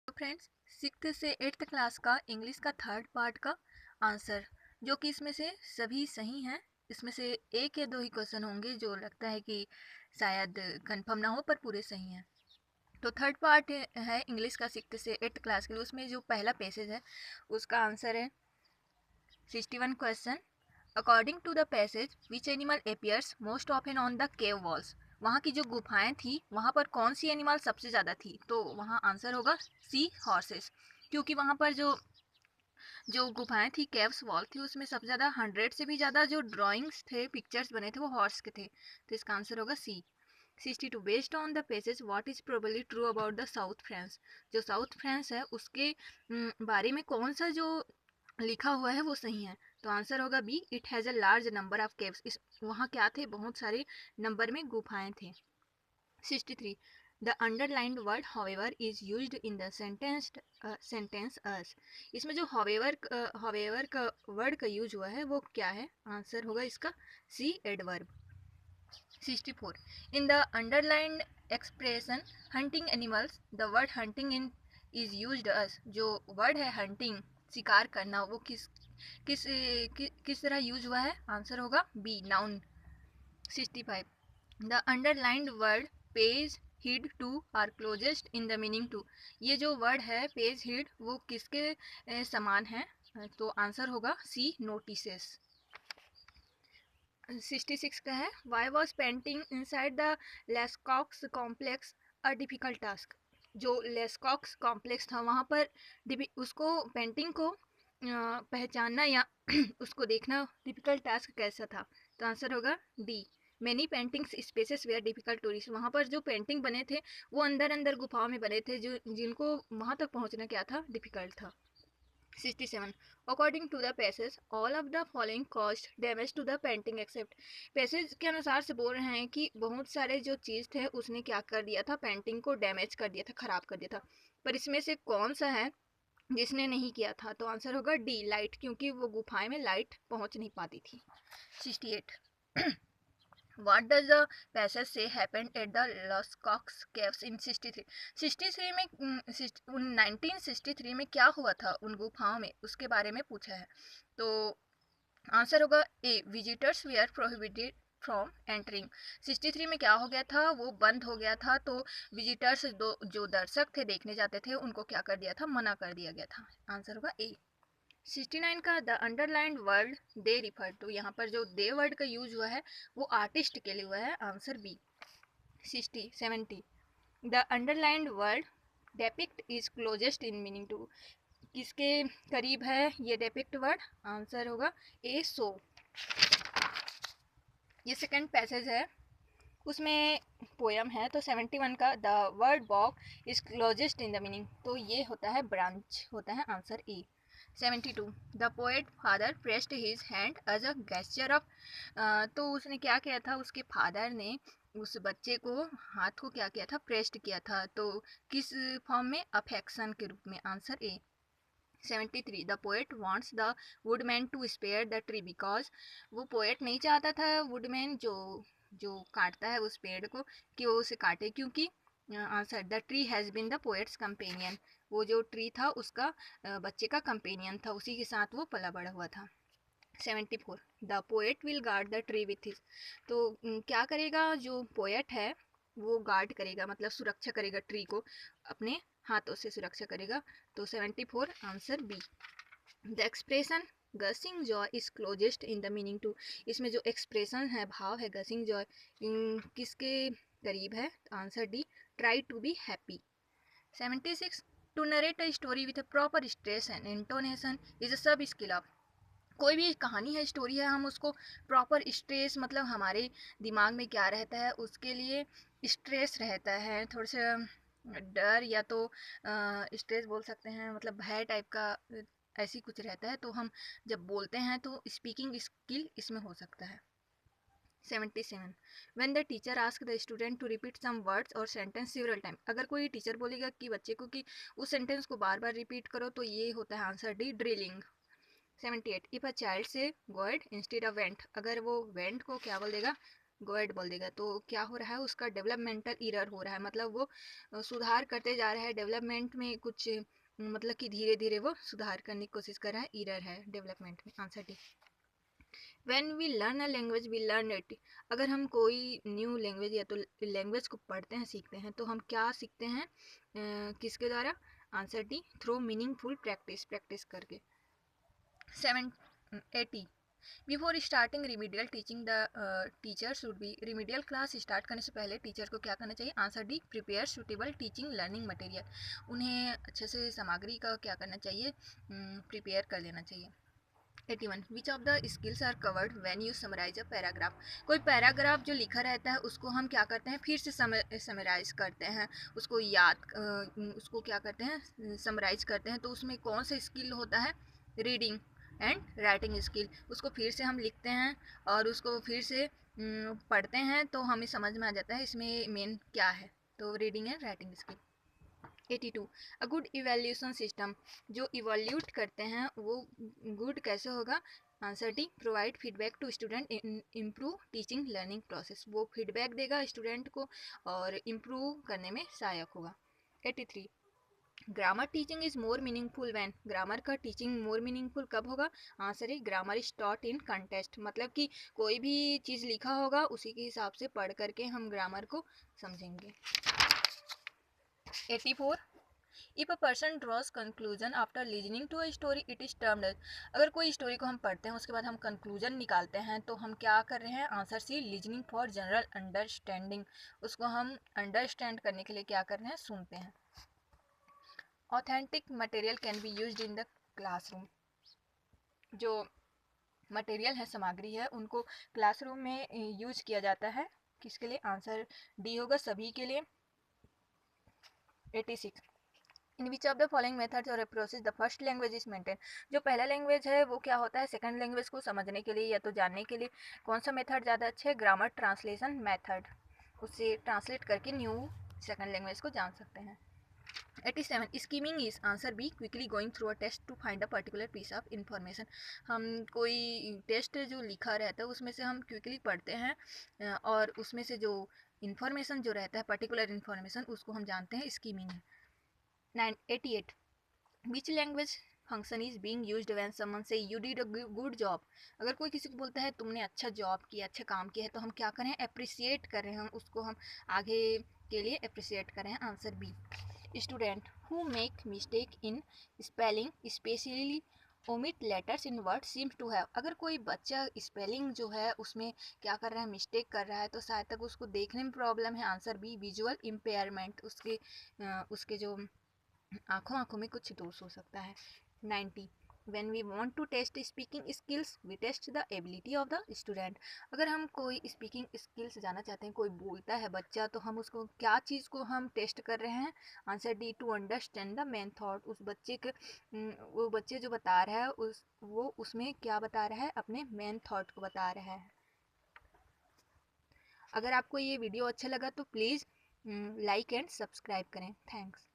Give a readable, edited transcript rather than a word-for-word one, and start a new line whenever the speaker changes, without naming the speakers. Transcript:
तो friends, sixth से eighth class का इंग्लिश का थर्ड पार्ट का आंसर, जो कि इसमें से सभी सही हैं। इसमें से एक या दो ही क्वेश्चन होंगे जो लगता है कि शायद कंफर्म ना हो, पर पूरे सही हैं। तो थर्ड पार्ट है इंग्लिश का सिक्स्थ से एट्थ क्लास के लिए। उसमें जो पहला पैसेज है उसका आंसर है 61 question. According to the passage which animal appears most often on the cave walls. वहाँ की जो गुफाएं थी वहाँ पर कौन सी एनिमल सबसे ज़्यादा थी, तो वहाँ आंसर होगा सी, हॉर्सेस। क्योंकि वहाँ पर जो गुफाएं थी, केव्स वॉल थी, उसमें सबसे ज़्यादा 100 से भी ज़्यादा जो ड्राइंग्स थे, पिक्चर्स बने थे, वो हॉर्स के थे। तो इसका आंसर होगा सी। 62 based on the passage what is probably true about the south France. जो साउथ फ्रांस है उसके बारे में कौन सा जो लिखा हुआ है वो सही है, तो आंसर होगा B, it has a large number of caves. इस वहाँ क्या थे, बहुत सारे नंबर में गुफाएं थे। 63 the underlined word however is used in the sentence as. इसमें जो हाउएवर का वर्ड का यूज हुआ है वो क्या है, आंसर होगा इसका C, adverb. 64 in the underlined expression hunting animals the word hunting in is used as. जो वर्ड है हंटिंग, शिकार करना, वो किस किस तरह यूज हुआ है, आंसर होगा B, noun. 65 the underlined word page hid to are closest in the meaning to. ये जो वर्ड है पेज हिड, वो किसके समान है, तो आंसर होगा सी, नोटिसेस। 66 का है why was painting inside the Lascaux complex a difficult task. जो लेस्कॉक्स कॉम्प्लेक्स था वहाँ पर उसको पेंटिंग को पहचानना या उसको देखना डिफिकल्ट टास्क कैसा था, तो आंसर होगा D, many paintings spaces were difficult tourist. वहाँ पर जो पेंटिंग बने थे वो अंदर अंदर गुफाओं में बने थे, जो जिनको वहाँ तक पहुँचना क्या था, डिफिकल्ट था। 67 according to the passage all of the following cost damage to the painting except. Passage के अनुसार से बोल रहे हैं कि बहुत सारे जो चीज़ थे उसने क्या कर दिया था, पेंटिंग को डैमेज कर दिया था, खराब कर दिया था, पर इसमें से कौन सा है जिसने नहीं किया था, तो आंसर होगा डी, लाइट, क्योंकि वो गुफाएं में लाइट पहुंच नहीं पाती थी। 68 What does the passage say happened at the Lascaux caves in 63? 63 में 1963 में क्या हुआ था उन गुफाओं में, उसके बारे में पूछा है। तो आंसर होगा A, visitors were prohibited from entering. 63 में क्या हो गया था, वो बंद हो गया था, तो विजिटर्स जो दर्शक थे, देखने जाते थे, उनको क्या कर दिया था, मना कर दिया गया था। आंसर होगा ए। 69 का the underlined word they refer to, यहाँ पर जो दे वर्ड का यूज हुआ है वो आर्टिस्ट के लिए हुआ है, answer B. 70 the underlined word depict is closest in meaning to, किसके करीब है ये डेपिक्ट वर्ड, आंसर होगा ए, सो। ये सेकंड पैसेज है, उसमें पोयम है, तो 71 का the word bough is closest in the meaning, तो ये होता है ब्रांच, होता है answer A. 72 the poet father pressed his hand as a gesture of, तो उसने क्या किया था, उसके फादर ने उस बच्चे को हाथ को क्या किया था, प्रेस्ड किया था, तो किस फॉर्म में, अफेक्शन के रूप में, answer A. 73 the poet wants the woodman to spare the tree because, वो पोएट नहीं चाहता था वुडमैन जो जो काटता है उस पेड़ को, कि वो उसे काटे, क्योंकि answer the tree has been the poet's companion, वो जो ट्री था उसका बच्चे का कंपेनियन था, उसी के साथ वो पला बड़ा हुआ था। 74 the poet will guard the tree with his, तो क्या करेगा जो पोएट है, वो गार्ड करेगा, मतलब सुरक्षा करेगा ट्री को, अपने हाथों से सुरक्षा करेगा, तो 74 answer B. The expression gushing joy is closest in the meaning to, इसमें जो एक्सप्रेशन है, भाव है, गसिंग जॉय किसके करीब है, answer D, try to be happy. 76 to narrate a story with a proper stress and intonation is a sub skill of. कोई भी कहानी है, स्टोरी है, हम उसको प्रॉपर स्ट्रेस, मतलब हमारे दिमाग में क्या रहता है, उसके लिए स्ट्रेस रहता है, थोड़ा सा डर या तो स्ट्रेस बोल सकते हैं, मतलब भय टाइप का, ऐसी कुछ रहता है, तो हम जब बोलते हैं तो स्पीकिंग स्किल इसमें हो सकता है। 77 when the teacher ask the student to repeat some words और सेंटेंस सिवरल टाइम, अगर कोई टीचर बोलेगा कि बच्चे को कि उस सेंटेंस को बार बार रिपीट करो, तो ये होता है answer D, drilling. 78 if a child से गॉड इंस्टेड ऑफ वेंट, अगर वो वेंट को क्या बोल देगा, गो एड बोल देगा, तो क्या हो रहा है, उसका डेवलपमेंटल एरर हो रहा है, मतलब वो सुधार करते जा रहा है डेवलपमेंट में कुछ, मतलब कि धीरे धीरे वो सुधार करने की कोशिश कर रहा है, एरर है डेवलपमेंट में। Answer D. When we learn a language we learn it. अगर हम कोई न्यू लैंग्वेज या तो लैंग्वेज को पढ़ते हैं, सीखते हैं, तो हम क्या सीखते हैं, किसके द्वारा? Answer D, through meaningful practice, practice करके। 780 before starting remedial teaching the teacher should be. Remedial class start करने से पहले टीचर को क्या करना चाहिए? Answer D, prepare suitable teaching learning material. उन्हें अच्छे से सामग्री का क्या करना चाहिए? प्रिपेयर कर लेना चाहिए। 81 which of the skills are covered when you summarize a paragraph. कोई पैराग्राफ जो लिखा रहता है उसको हम क्या करते हैं? फिर से समराइज करते हैं, उसको उसको क्या करते हैं? समराइज करते हैं। तो उसमें कौन सा स्किल होता है? Reading and writing skill. उसको फिर से हम लिखते हैं और उसको फिर से पढ़ते हैं, तो हमें समझ में आ जाता है इसमें मेन क्या है। तो reading and writing skill. 82 a good evaluation system. जो इवोल्यूट करते हैं वो गुड कैसे होगा? Answer D, provide feedback to student improve teaching learning process. वो फीडबैक देगा स्टूडेंट को और इम्प्रूव करने में सहायक होगा। 83 grammar teaching is more meaningful when. Grammar का टीचिंग मोर मीनिंगफुल कब होगा? आंसर है grammar is taught in context. मतलब कि कोई भी चीज़ लिखा होगा उसी के हिसाब से पढ़ करके हम ग्रामर को समझेंगे। 84 if a person draws conclusion after listening to a story it is termed as. अगर कोई स्टोरी को हम पढ़ते हैं उसके बाद हम कंक्लूजन निकालते हैं तो हम क्या कर रहे हैं? Answer C, listening for general understanding. उसको हम अंडरस्टैंड करने के लिए क्या कर रहे हैं? सुनते हैं। Authentic material can be used in the classroom. जो मटेरियल है, सामग्री है, उनको क्लासरूम में यूज किया जाता है। किसके लिए? आंसर डी होगा, सभी के लिए। 86 in which of the following methods और approaches the first language is maintain. जो पहला लैंग्वेज है वो क्या होता है? सेकंड लैंग्वेज को समझने के लिए या तो जानने के लिए कौन सा मेथड ज़्यादा अच्छा है? Grammar translation method. उससे ट्रांसलेट करके न्यू सेकंड लैंग्वेज को जान सकते हैं। 87 skimming is answer B, quickly going through a test to find a particular piece of information. हम कोई टेस्ट जो लिखा रहता है उसमें से हम क्विकली पढ़ते हैं और उसमें से जो इन्फॉर्मेशन जो रहता है, पर्टिकुलर इन्फॉर्मेशन, उसको हम जानते हैं स्कीमिंग है। 88 which language function is being used when someone say you did a good job. अगर कोई किसी को बोलता है तुमने अच्छा जॉब किया, अच्छा काम किया है, तो हम क्या करें? अप्रिसिएट कर रहे हैं, हम उसको हम आगे के लिए अप्रिसिएट कर रहे हैं। Answer B. Student who make mistake in spelling specially omit letters in word seems to have. अगर कोई बच्चा स्पेलिंग जो है उसमें क्या कर रहा है? मिस्टेक कर रहा है, तो शायद तक उसको देखने में प्रॉब्लम है। Answer B, visual impairment. उसके जो आंखों में कुछ दोष हो सकता है। 90 when we want to test speaking skills we test the ability of the student। अगर हम कोई स्पीकिंग स्किल्स जाना चाहते हैं, कोई बोलता है बच्चा, तो हम उसको क्या चीज़ को हम टेस्ट कर रहे हैं? Answer D, to understand the main thought. उस बच्चे के वो बच्चे जो बता रहा है वो उसमें क्या बता रहा है? अपने मेन थॉट को बता रहा है। अगर आपको ये वीडियो अच्छा लगा तो प्लीज़ लाइक एंड सब्सक्राइब करें। थैंक्स।